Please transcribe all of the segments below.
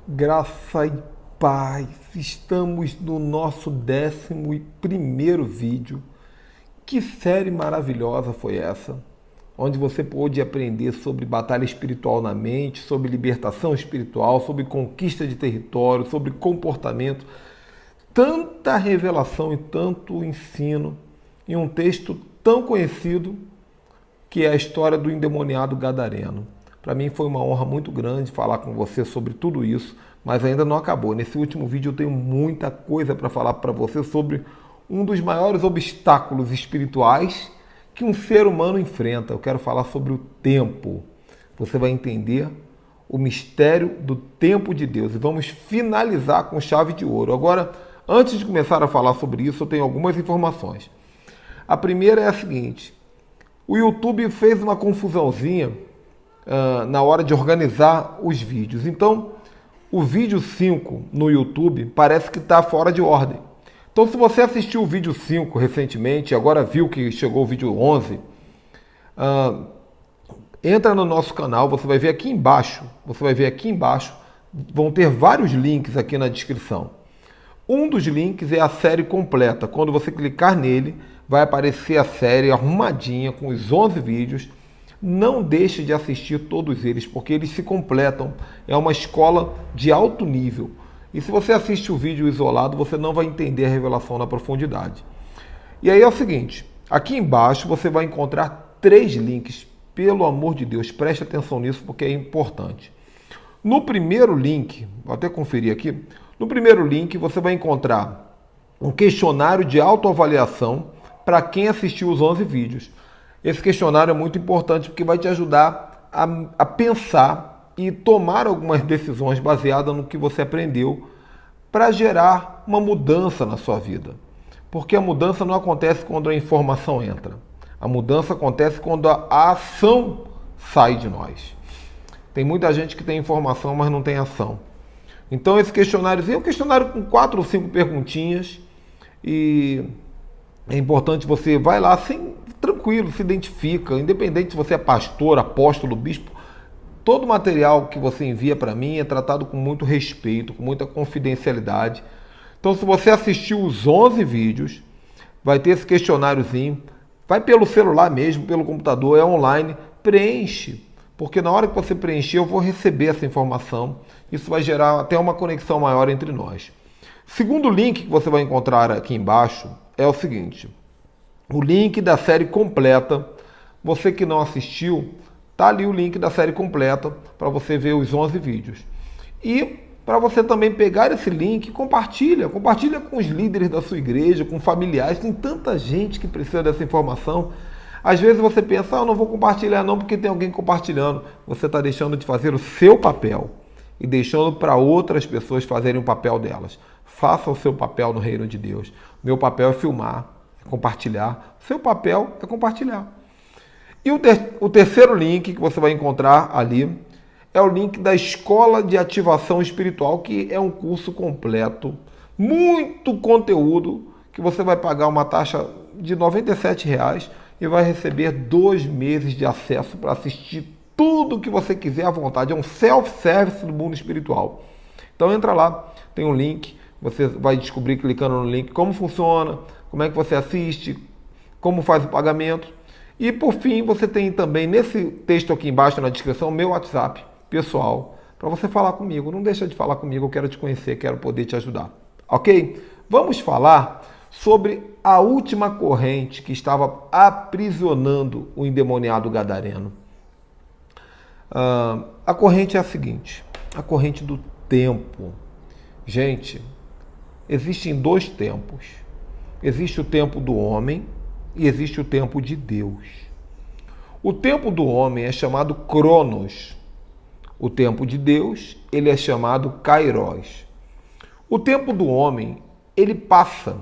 Graça e paz, estamos no nosso 11º vídeo. Que série maravilhosa foi essa? Onde você pôde aprender sobre batalha espiritual na mente, sobre libertação espiritual, sobre conquista de território, sobre comportamento. Tanta revelação e tanto ensino em um texto tão conhecido que é a história do endemoniado gadareno. Para mim foi uma honra muito grande falar com você sobre tudo isso, mas ainda não acabou. Nesse último vídeo eu tenho muita coisa para falar para você sobre um dos maiores obstáculos espirituais que um ser humano enfrenta. Eu quero falar sobre o tempo. Você vai entender o mistério do tempo de Deus e vamos finalizar com chave de ouro. Agora, antes de começar a falar sobre isso, eu tenho algumas informações. A primeira é a seguinte: o YouTube fez uma confusãozinha na hora de organizar os vídeos. Então, o vídeo 5 no YouTube parece que está fora de ordem. Então, se você assistiu o vídeo 5 recentemente, agora viu que chegou o vídeo 11, entra no nosso canal, você vai ver aqui embaixo, vão ter vários links aqui na descrição. Um dos links é a série completa. Quando você clicar nele, vai aparecer a série arrumadinha com os 11 vídeos. Não deixe de assistir todos eles, porque eles se completam. É uma escola de alto nível. E se você assiste o vídeo isolado, você não vai entender a revelação na profundidade. E aí é o seguinte, aqui embaixo você vai encontrar 3 links. Pelo amor de Deus, preste atenção nisso, porque é importante. No primeiro link, vou até conferir aqui, no primeiro link você vai encontrar um questionário de autoavaliação para quem assistiu os 11 vídeos. Esse questionário é muito importante porque vai te ajudar a pensar e tomar algumas decisões baseadas no que você aprendeu para gerar uma mudança na sua vida. Porque a mudança não acontece quando a informação entra. A mudança acontece quando a ação sai de nós. Tem muita gente que tem informação, mas não tem ação. Então esse questionário é um questionário com 4 ou 5 perguntinhas e é importante você vai lá tranquilo, se identifica, independente se você é pastor, apóstolo, bispo, todo o material que você envia para mim é tratado com muito respeito, com muita confidencialidade. Então se você assistiu os 11 vídeos, vai ter esse questionáriozinho, vai pelo celular mesmo, pelo computador, é online, preenche. Porque na hora que você preencher, eu vou receber essa informação. Isso vai gerar até uma conexão maior entre nós. Segundo link que você vai encontrar aqui embaixo é o seguinte. O link da série completa. Você que não assistiu, tá ali o link da série completa para você ver os 11 vídeos. E para você também pegar esse link, compartilha com os líderes da sua igreja, com familiares. Tem tanta gente que precisa dessa informação. Às vezes você pensa, eu não vou compartilhar não porque tem alguém compartilhando. Você está deixando de fazer o seu papel e deixando para outras pessoas fazerem o papel delas. Faça o seu papel no reino de Deus. Meu papel é filmar, é compartilhar. Seu papel é compartilhar. E o terceiro link que você vai encontrar ali é o link da Escola de Ativação Espiritual, que é um curso completo, muito conteúdo, que você vai pagar uma taxa de R$ 97,00 e vai receber 2 meses de acesso para assistir tudo que você quiser à vontade. É um self-service do mundo espiritual. Então entra lá, tem um link, você vai descobrir clicando no link como funciona, como é que você assiste, como faz o pagamento. E por fim, você tem também nesse texto aqui embaixo na descrição meu WhatsApp pessoal, para você falar comigo. Não deixa de falar comigo, eu quero te conhecer, quero poder te ajudar. Ok? Vamos falar sobre a última corrente que estava aprisionando o endemoniado gadareno. A corrente é a seguinte, a corrente do tempo. Gente, existem 2 tempos. Existe o tempo do homem e existe o tempo de Deus. O tempo do homem é chamado Cronos. O tempo de Deus, ele é chamado Kairos. O tempo do homem, ele passa.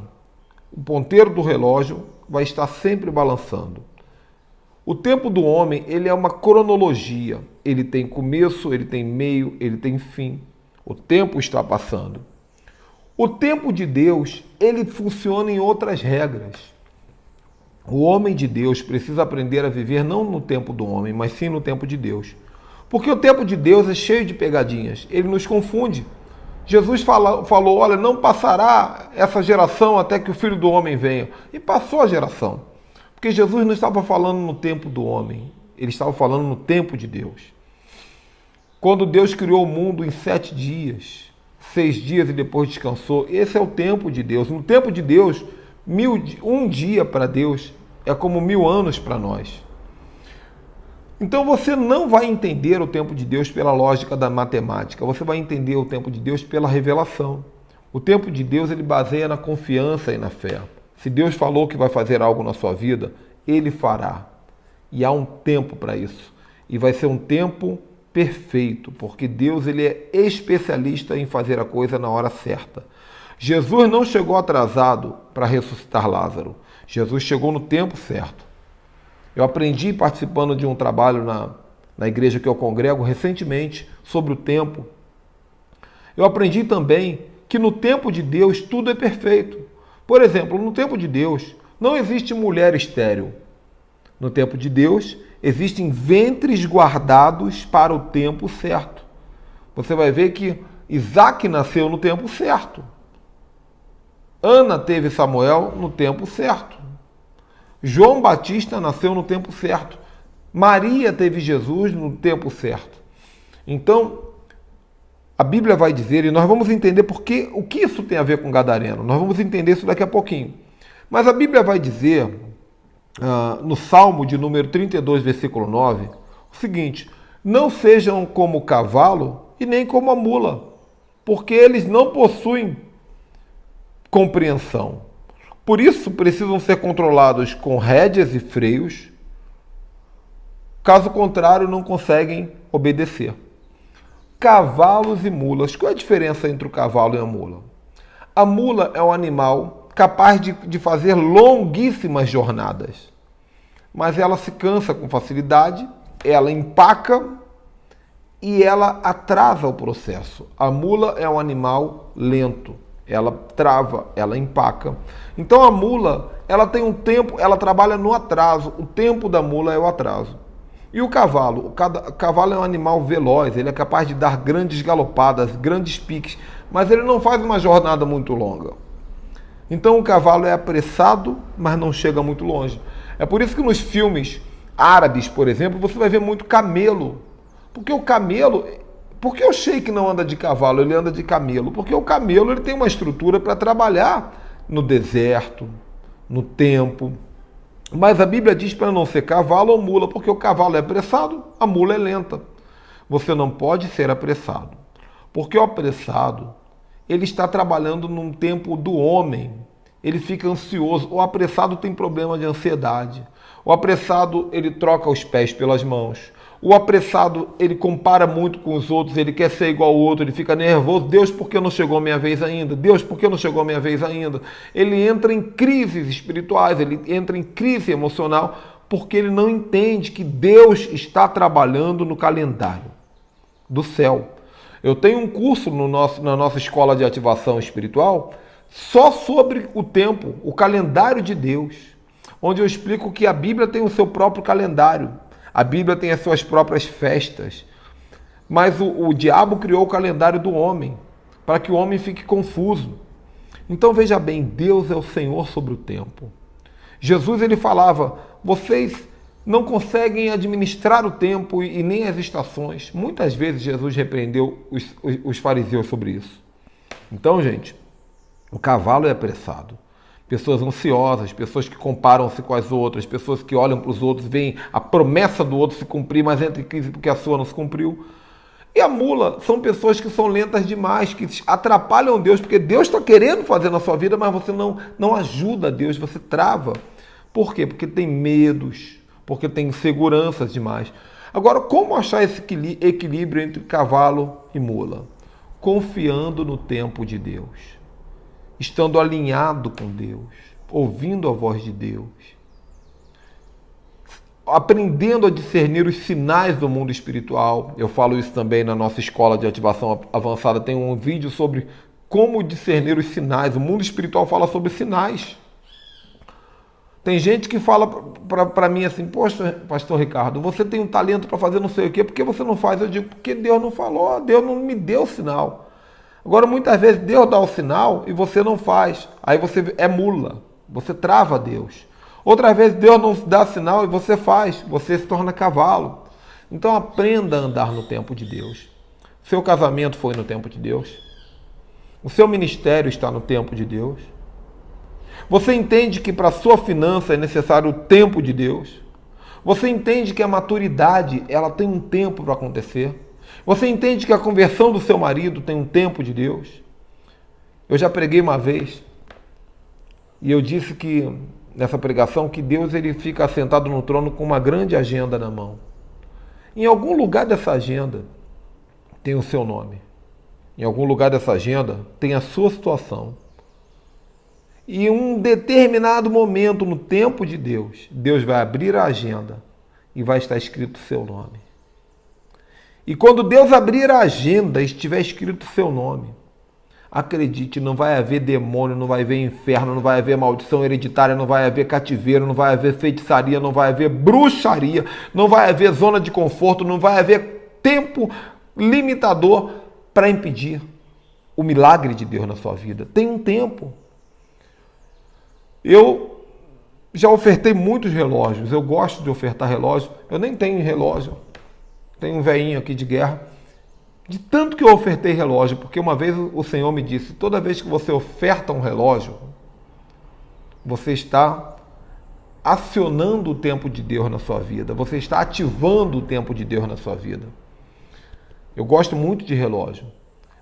O ponteiro do relógio vai estar sempre balançando. O tempo do homem, ele é uma cronologia. Ele tem começo, ele tem meio, ele tem fim. O tempo está passando. O tempo de Deus, ele funciona em outras regras. O homem de Deus precisa aprender a viver não no tempo do homem, mas sim no tempo de Deus. Porque o tempo de Deus é cheio de pegadinhas, ele nos confunde. Jesus falou, olha, não passará essa geração até que o Filho do Homem venha. E passou a geração. Porque Jesus não estava falando no tempo do homem, ele estava falando no tempo de Deus. Quando Deus criou o mundo em 7 dias, 6 dias e depois descansou, esse é o tempo de Deus. No tempo de Deus, um dia para Deus é como 1000 anos para nós. Então você não vai entender o tempo de Deus pela lógica da matemática, você vai entender o tempo de Deus pela revelação. O tempo de Deus ele baseia na confiança e na fé. Se Deus falou que vai fazer algo na sua vida, Ele fará. E há um tempo para isso. E vai ser um tempo perfeito, porque Deus ele é especialista em fazer a coisa na hora certa. Jesus não chegou atrasado para ressuscitar Lázaro. Jesus chegou no tempo certo. Eu aprendi participando de um trabalho na igreja que eu congrego recentemente sobre o tempo. Eu aprendi também que no tempo de Deus tudo é perfeito. Por exemplo, no tempo de Deus não existe mulher estéril. No tempo de Deus existem ventres guardados para o tempo certo. Você vai ver que Isaac nasceu no tempo certo. Ana teve Samuel no tempo certo. João Batista nasceu no tempo certo. Maria teve Jesus no tempo certo. Então, a Bíblia vai dizer, e nós vamos entender o que isso tem a ver com Gadareno. Nós vamos entender isso daqui a pouquinho. Mas a Bíblia vai dizer, no Salmo de número 32, versículo 9, o seguinte: não sejam como o cavalo e nem como a mula, porque eles não possuem compreensão. Por isso, precisam ser controlados com rédeas e freios. Caso contrário, não conseguem obedecer. Cavalos e mulas. Qual é a diferença entre o cavalo e a mula? A mula é um animal capaz de fazer longuíssimas jornadas. Mas ela se cansa com facilidade, ela empaca e ela atrasa o processo. A mula é um animal lento. Ela trava, ela empaca. Então a mula, ela tem um tempo, ela trabalha no atraso. O tempo da mula é o atraso. E o cavalo? O cavalo é um animal veloz, ele é capaz de dar grandes galopadas, grandes piques, mas ele não faz uma jornada muito longa. Então o cavalo é apressado, mas não chega muito longe. É por isso que nos filmes árabes, por exemplo, você vai ver muito camelo. Porque o camelo... Por que o sheik não anda de cavalo, ele anda de camelo? Porque o camelo ele tem uma estrutura para trabalhar no deserto, no tempo. Mas a Bíblia diz para não ser cavalo ou mula, porque o cavalo é apressado, a mula é lenta. Você não pode ser apressado, porque o apressado ele está trabalhando num tempo do homem. Ele fica ansioso. O apressado tem problema de ansiedade. O apressado ele troca os pés pelas mãos. O apressado, ele compara muito com os outros, ele quer ser igual ao outro, ele fica nervoso. Deus, por que não chegou a minha vez ainda? Deus, por que não chegou a minha vez ainda? Ele entra em crises espirituais, ele entra em crise emocional, porque ele não entende que Deus está trabalhando no calendário do céu. Eu tenho um curso na nossa escola de ativação espiritual só sobre o tempo, o calendário de Deus, onde eu explico que a Bíblia tem o seu próprio calendário. A Bíblia tem as suas próprias festas, mas o diabo criou o calendário do homem, para que o homem fique confuso. Então veja bem, Deus é o Senhor sobre o tempo. Jesus ele falava, vocês não conseguem administrar o tempo e nem as estações. Muitas vezes Jesus repreendeu os fariseus sobre isso. Então, gente, o cavalo é apressado. Pessoas ansiosas, pessoas que comparam-se com as outras, pessoas que olham para os outros, veem a promessa do outro se cumprir, mas entra em crise porque a sua não se cumpriu. E a mula são pessoas que são lentas demais, que atrapalham Deus, porque Deus está querendo fazer na sua vida, mas você não ajuda a Deus, você trava. Por quê? Porque tem medos, porque tem inseguranças demais. Agora, como achar esse equilíbrio entre cavalo e mula? Confiando no tempo de Deus. Estando alinhado com Deus, ouvindo a voz de Deus, aprendendo a discernir os sinais do mundo espiritual. Eu falo isso também na nossa escola de ativação avançada, tem um vídeo sobre como discernir os sinais. O mundo espiritual fala sobre sinais. Tem gente que fala para mim assim, poxa, pastor Ricardo, você tem um talento para fazer não sei o quê, por que você não faz? Eu digo, porque Deus não falou, Deus não me deu o sinal. Agora, muitas vezes, Deus dá o sinal e você não faz. Aí você é mula, você trava Deus. Outras vezes, Deus não dá sinal e você faz, você se torna cavalo. Então, aprenda a andar no tempo de Deus. Seu casamento foi no tempo de Deus. O seu ministério está no tempo de Deus. Você entende que para a sua finança é necessário o tempo de Deus? Você entende que a maturidade ela tem um tempo para acontecer? Você entende que a conversão do seu marido tem um tempo de Deus? Eu já preguei uma vez e eu disse que nessa pregação que Deus ele fica sentado no trono com uma grande agenda na mão. Em algum lugar dessa agenda tem o seu nome. Em algum lugar dessa agenda tem a sua situação. E em um determinado momento no tempo de Deus, Deus vai abrir a agenda e vai estar escrito o seu nome. E quando Deus abrir a agenda e estiver escrito o seu nome, acredite, não vai haver demônio, não vai haver inferno, não vai haver maldição hereditária, não vai haver cativeiro, não vai haver feitiçaria, não vai haver bruxaria, não vai haver zona de conforto, não vai haver tempo limitador para impedir o milagre de Deus na sua vida. Tem um tempo. Eu já ofertei muitos relógios, eu gosto de ofertar relógio, eu nem tenho relógio, tenho um velhinho aqui de guerra, de tanto que eu ofertei relógio, porque uma vez o Senhor me disse, toda vez que você oferta um relógio, você está acionando o tempo de Deus na sua vida, você está ativando o tempo de Deus na sua vida. Eu gosto muito de relógio.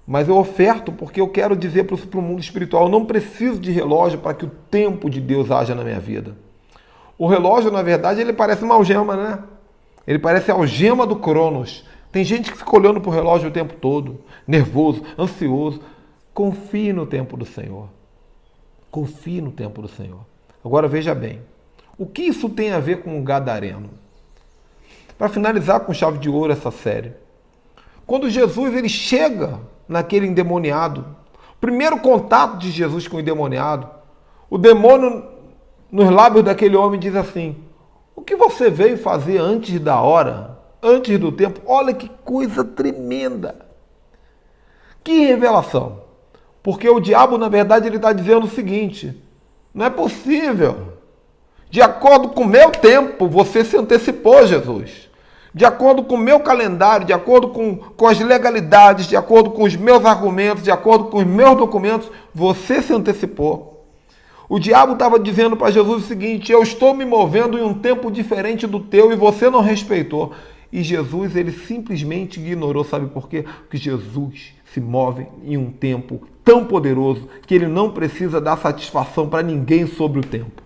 Mas eu oferto porque eu quero dizer para o mundo espiritual, eu não preciso de relógio para que o tempo de Deus haja na minha vida. O relógio, na verdade, ele parece uma algema, né? Ele parece a algema do Cronos. Tem gente que fica olhando para o relógio o tempo todo, nervoso, ansioso. Confie no tempo do Senhor. Confie no tempo do Senhor. Agora veja bem, o que isso tem a ver com o gadareno? Para finalizar com chave de ouro essa série, quando Jesus ele chega naquele endemoniado, o primeiro contato de Jesus com o endemoniado, o demônio nos lábios daquele homem diz assim, o que você veio fazer antes da hora, antes do tempo? Olha que coisa tremenda, que revelação, porque o diabo na verdade ele está dizendo o seguinte, não é possível, de acordo com o meu tempo você se antecipou, Jesus. De acordo com o meu calendário, de acordo com as legalidades, de acordo com os meus argumentos, de acordo com os meus documentos, você se antecipou. O diabo estava dizendo para Jesus o seguinte, eu estou me movendo em um tempo diferente do teu e você não respeitou. E Jesus, ele simplesmente ignorou, sabe por quê? Porque Jesus se move em um tempo tão poderoso que ele não precisa dar satisfação para ninguém sobre o tempo.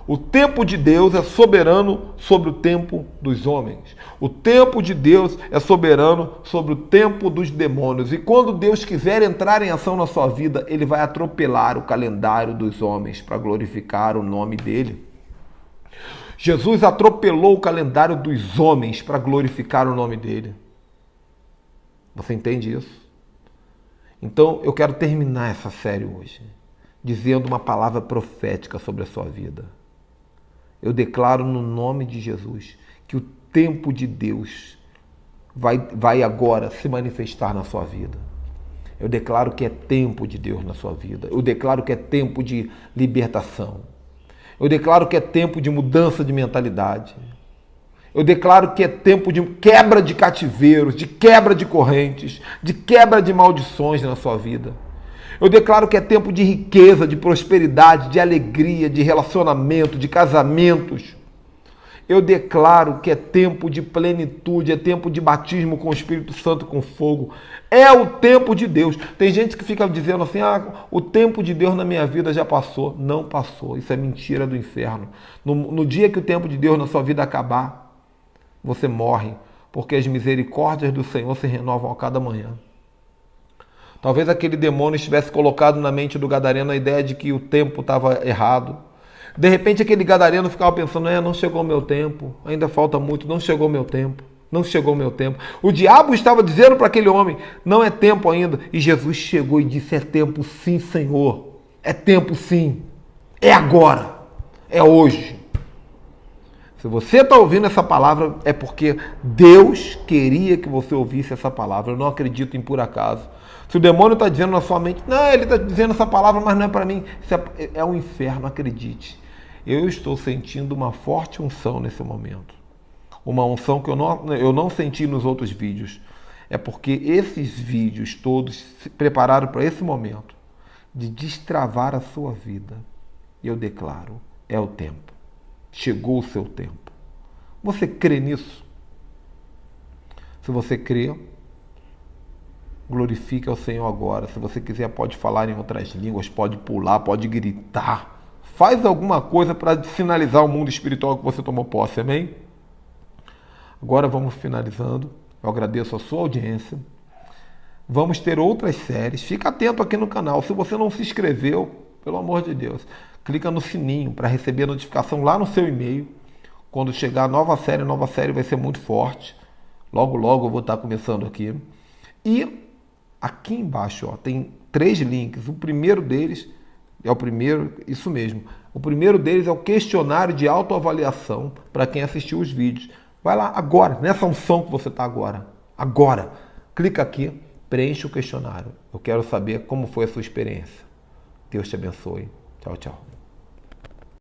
O tempo de Deus é soberano sobre o tempo dos homens. O tempo de Deus é soberano sobre o tempo dos demônios. E quando Deus quiser entrar em ação na sua vida, ele vai atropelar o calendário dos homens para glorificar o nome dele. Jesus atropelou o calendário dos homens para glorificar o nome dele. Você entende isso? Então, eu quero terminar essa série hoje dizendo uma palavra profética sobre a sua vida. Eu declaro no nome de Jesus que o tempo de Deus vai agora se manifestar na sua vida. Eu declaro que é tempo de Deus na sua vida. Eu declaro que é tempo de libertação. Eu declaro que é tempo de mudança de mentalidade. Eu declaro que é tempo de quebra de cativeiros, de quebra de correntes, de quebra de maldições na sua vida. Eu declaro que é tempo de riqueza, de prosperidade, de alegria, de relacionamento, de casamentos. Eu declaro que é tempo de plenitude, é tempo de batismo com o Espírito Santo com fogo. É o tempo de Deus. Tem gente que fica dizendo assim, o tempo de Deus na minha vida já passou. Não passou, isso é mentira do inferno. No dia que o tempo de Deus na sua vida acabar, você morre, porque as misericórdias do Senhor se renovam a cada manhã. Talvez aquele demônio estivesse colocado na mente do gadareno a ideia de que o tempo estava errado. De repente aquele gadareno ficava pensando, não chegou o meu tempo, ainda falta muito, não chegou o meu tempo, não chegou o meu tempo. O diabo estava dizendo para aquele homem, não é tempo ainda. E Jesus chegou e disse, é tempo sim, Senhor, é tempo sim, é agora. É hoje. Se você está ouvindo essa palavra, é porque Deus queria que você ouvisse essa palavra. Eu não acredito em por acaso. Se o demônio está dizendo na sua mente, não, ele está dizendo essa palavra, mas não é para mim. Isso é um inferno, acredite. Eu estou sentindo uma forte unção nesse momento. Uma unção que eu não senti nos outros vídeos. É porque esses vídeos todos se prepararam para esse momento de destravar a sua vida. E eu declaro, é o tempo. Chegou o seu tempo. Você crê nisso? Se você crê, glorifique ao Senhor agora. Se você quiser, pode falar em outras línguas, pode pular, pode gritar. Faz alguma coisa para sinalizar o mundo espiritual que você tomou posse, amém? Agora vamos finalizando. Eu agradeço a sua audiência. Vamos ter outras séries. Fica atento aqui no canal. Se você não se inscreveu, pelo amor de Deus, clica no sininho para receber a notificação lá no seu e-mail. Quando chegar a nova série vai ser muito forte. Logo, logo eu vou estar começando aqui. E aqui embaixo ó, tem 3 links. O primeiro deles é o primeiro, isso mesmo. O primeiro deles é o questionário de autoavaliação para quem assistiu os vídeos. Vai lá agora, nessa unção que você está agora. Agora, clica aqui, preenche o questionário. Eu quero saber como foi a sua experiência. Deus te abençoe. Tchau, tchau.